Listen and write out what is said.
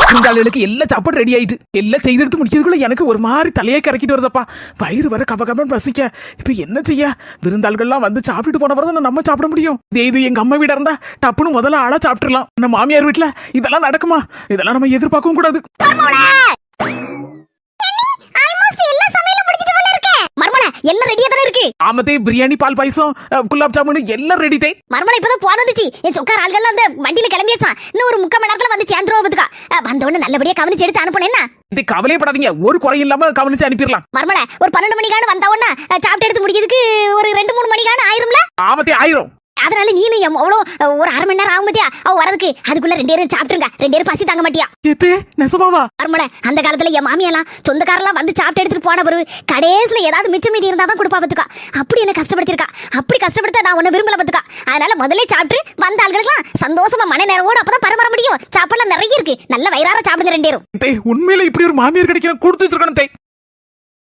விருந்தாளிகளுக்கு எல்லாம் சாப்பாடு ரெடி ஆயிட்டு எல்லாம் செய்தெடுத்து முடிச்சதுக்குள்ள எனக்கு ஒரு மாதிரி தலையை கறக்கிட்டு வருதப்பா. வயிறு வர கபகபன்னு பசிக்க. இப்ப என்ன செய்ய? விருந்தாள்கள்லாம் வந்து சாப்பிட்டுட்டு போன பிறகு நம்ம சாப்பிட முடியும். இது எங்க அம்மா வீடா இருந்தா டப்புன்னு முதல்ல ஆளா சாப்பிட்டுலாம். நம்ம மாமியார் வீட்டுல இதெல்லாம் நடக்குமா? இதெல்லாம் நம்ம எதிர்பார்க்கவும் கூடாது. எல்லாம் ரெடியா தான இருக்கு. ஆமதே பிரியாணி, பால் பாயசம், குலாப் ஜாமுன் எல்லாம் ரெடி தே. மர்மல இப்பதான் போன் வந்துச்சு. என் சொக்கார ஆள்கள் அந்த வண்டியில கிளம்பியாச்சான். இன்னும் ஒரு 3/4 மணி நேரத்துல வந்து சேர்ந்துருவதுக்கா. வந்தோடனே நல்லபடியா கவனிச்சு எடுத்து அனுப்பணும். என்ன இது கவலைப்படாதீங்க, ஒரு குறை இல்லாம கவனிச்சு அனுப்பிடலாம். மர்மல ஒரு 12 மணிக்கான வந்தவொன்னா சாப்பிட்டு எடுத்து முடிக்கிறதுக்கு ஒரு 2-3 மணிக்கான ஆயிரும்ல. ஆமதே ஆயிரும். அதனால நீனும் எவ்வளோ ஒரு 1/2 மணி நேரம் ஆகும் பத்தியா அவ வரதுக்கு. அதுக்குள்ள 2 பேரும் சாப்பிட்டுருங்க. 2 பேரும் பசி தாங்க மாட்டியா? ஏத்தே நெசமாவா? மர்மல அந்த காலத்துல என் மாமியெல்லாம் சொந்தக்காரெல்லாம் வந்து சாப்பிட்டு எடுத்துட்டு போன பிறகு கடைசியில ஏதாவது மிச்சம் மீதி இருந்தா தான் கொடுப்பா பத்துக்கா. அப்படி என்ன கஷ்டப்படுத்திருக்கா. அப்படி கஷ்டப்படுத்த நான் உன்னை விரும்பல பத்துக்கா. அதனால முதல்ல சாப்பிட்டு வந்த ஆள்களுக்கெல்லாம் சந்தோஷமா மன நேரமோட அப்பதான் பரமாற முடியும். சாப்பாடுலாம் நிறைய இருக்கு. நல்ல வயிறார சாப்பிடுங்க 2 பேரும். உண்மையில இப்படி ஒரு மாமியார் கிடைக்கிற கொடுத்து வச்சிருக்கணும்.